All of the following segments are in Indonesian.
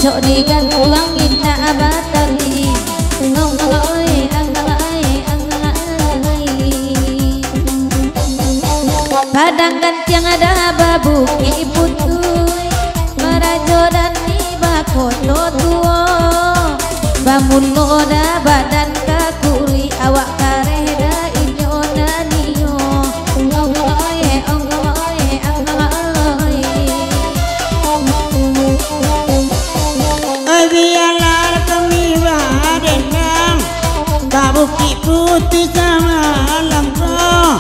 cocok digantung inna abatali ngongoi kadang gantiang ada babuki putui merajo dan ibakoto tuo bangun loda badan kakuri awak kareda inyona niyo onggoye biarlah kami berdendang babuki putih sama lamro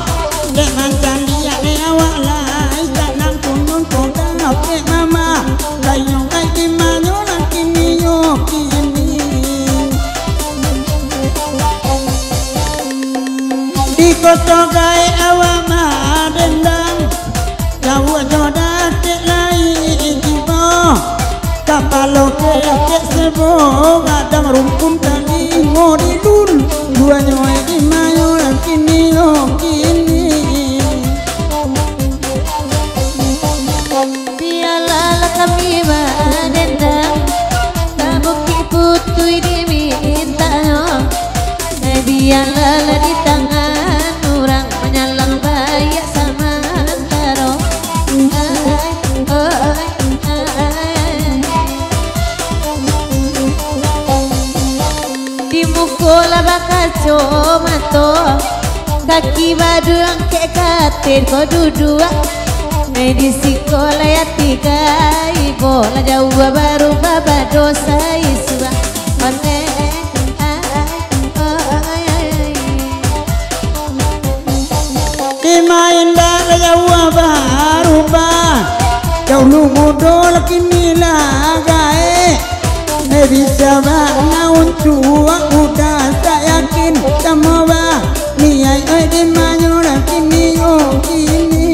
dek mancan dia dek awak lai jangan kunun kodang dek mama kayong kay kimanyo lang kiniyo kini di koto kay awak madendang jawa jodoh dek lai ikibo kapalo kek sebo kadang rumpun tani ngodi dul dua nyoy kimanyo lang kiniyo kini kami berdendang babuki putui diminta biarlah di tangan orang menyalang bayak sama antaro di mukul bakal comato kaki badung kek katir kau duduk di sekolah ya tiga ibu lah jauh baru baba dosa isua dimain dah jauh baru bah jauh lu mudo lagi mila gae bisa naun cuak udah tak yakin sama bah niai di manyo lagi niyo kini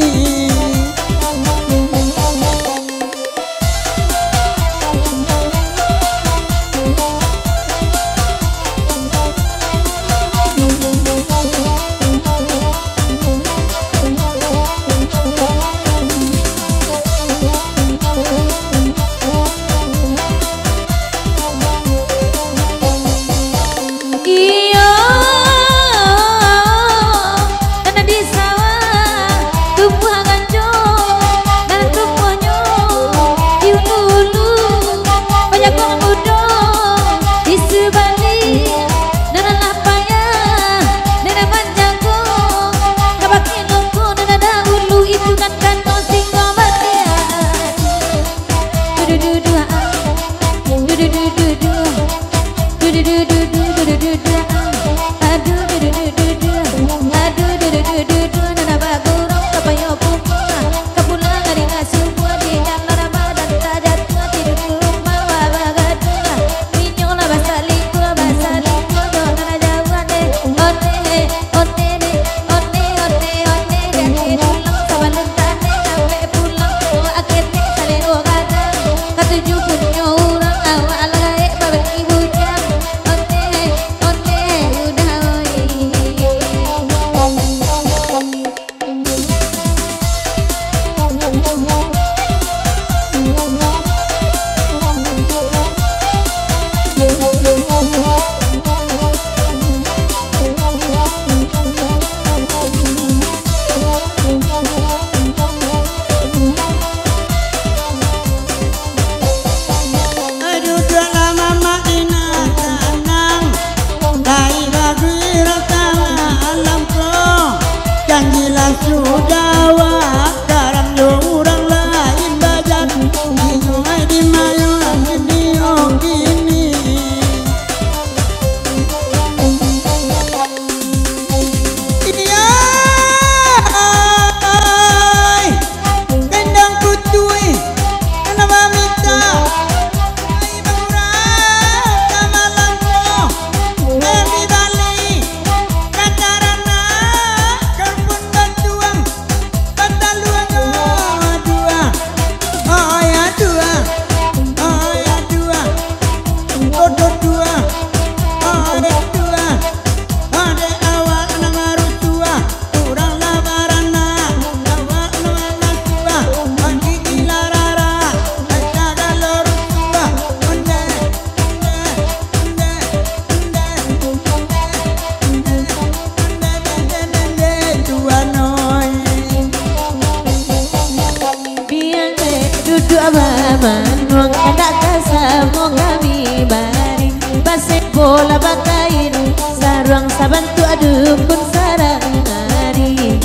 duduk manuang hendak kasamo kami bari basek bola bakain sarang sabantu adukun sarang hari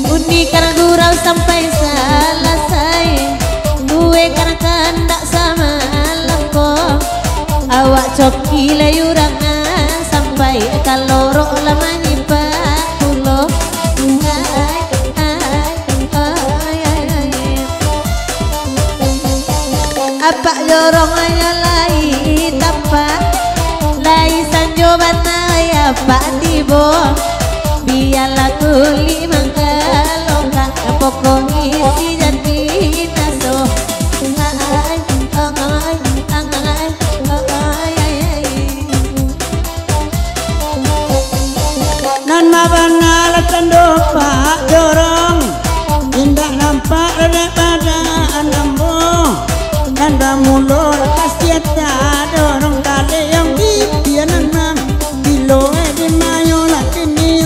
undi karena gurau sampai selesai gue karena kandak sama lempo awak coki layurangan sampai kalorok lamanya pakulo apa jorong aja lai tapak lai sanjo banaya pak tibo biarlah kuli mangkaloka pokok isi jadi naso nan mabana tando pak jorong indah nampak daripada anambo dan ramulor kasiata dorong kale yang dipianan mang bilo di mayo lah kini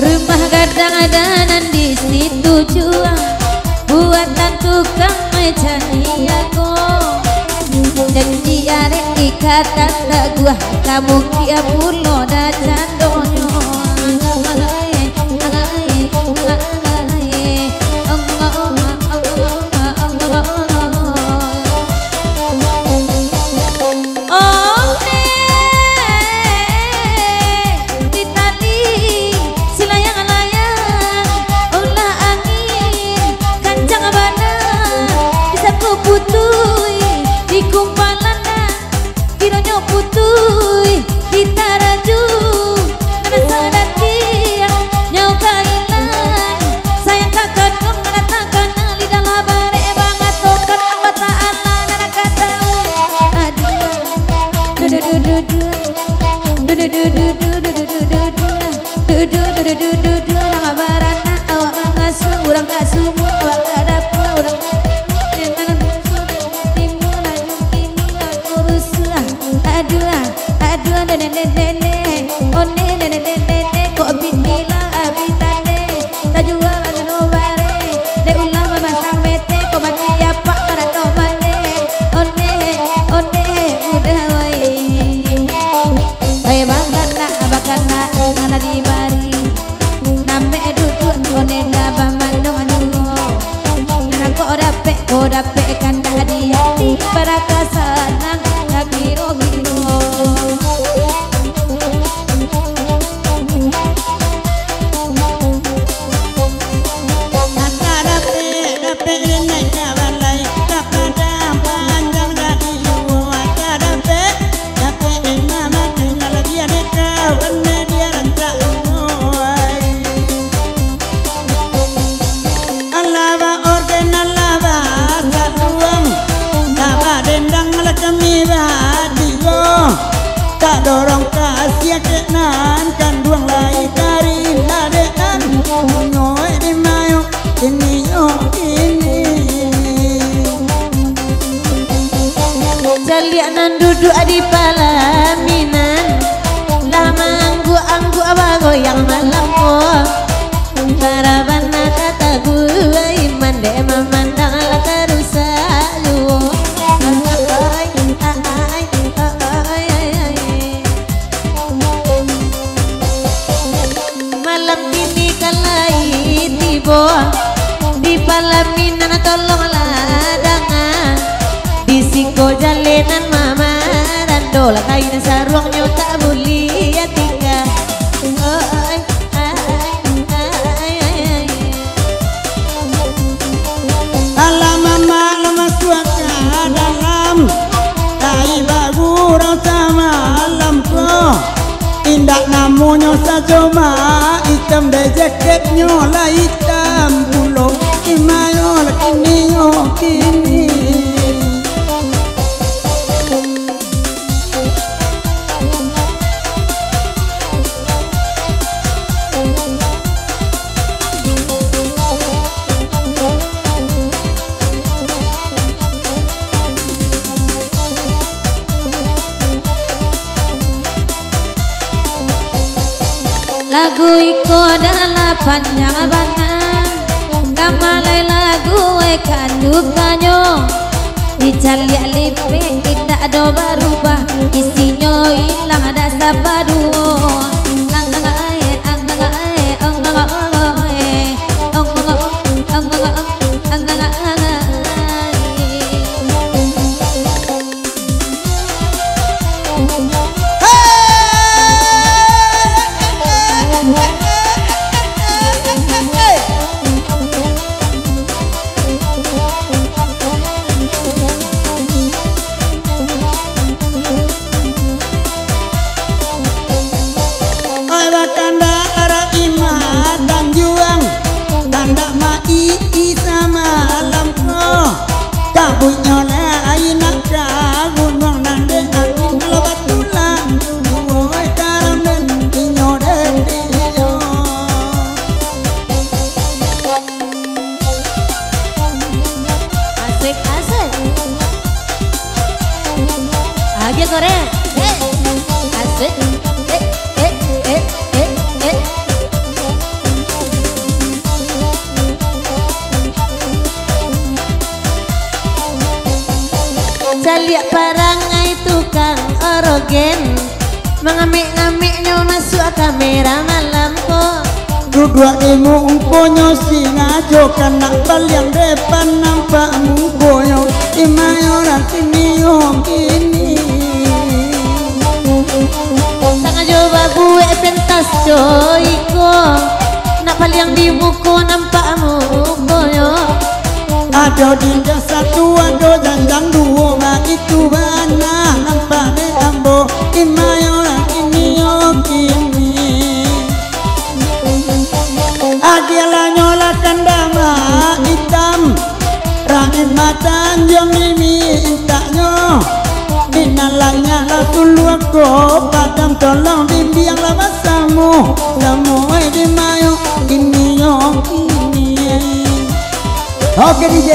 rumah gadang adanan di situ juang buatan tukang mencari aku janji arek ikatan tak gua kamu kia pulo dan donyo dapat kan hadiah para kasanang ngagiro-giro dapat naik balai dapat panjang dari luar dapat nama tinggal dia dekau dia rantak alaba organ alaba satuang nama dendang kami radio tak dorong kasih kenan kanduang lai kari ladean nyoy di mayo ini jalianan duduk di palaminan lama anggu abago yang malam karabana kata gue iman deh memandang ala karusa lu malam ini kalai tibo di palaminan tolong ladangan disiko jalenan mama dan dola kain sarungnya tak boleh ya tinggal alam mama lama suaka dalam kai bagurau sama alam ko indah namanya sajoma hitam deh jaketnya lah hitam bulo imayo kini Lagu iko adalah panjang banget, kamalai lagu kandukanyo. Dicaliak lipe tidak ada berubah, isinya hilang ada sabadu. Aja Korea, asik, Saliak parangai tukang orogen, mengamik-ngamiknya masuk kamera malam kok. Dua ilmu umponyo singajo kena baliang depan nampak mungkonyo imayoran sini kini. Sangajo babu pentas joiko, nak baliang di buku nampak mungkonyo. Ada dinda satu, ada janjang dua, mak itu bana nampak de ambo imayoran ini kini. Adialah nyolakan dama hitam, rangit mata anjong ini intaknya. Inalanya lah tuluak ko, padam tolong bimbing lah basamu. Semua di mayo ini ini. Oke DJ.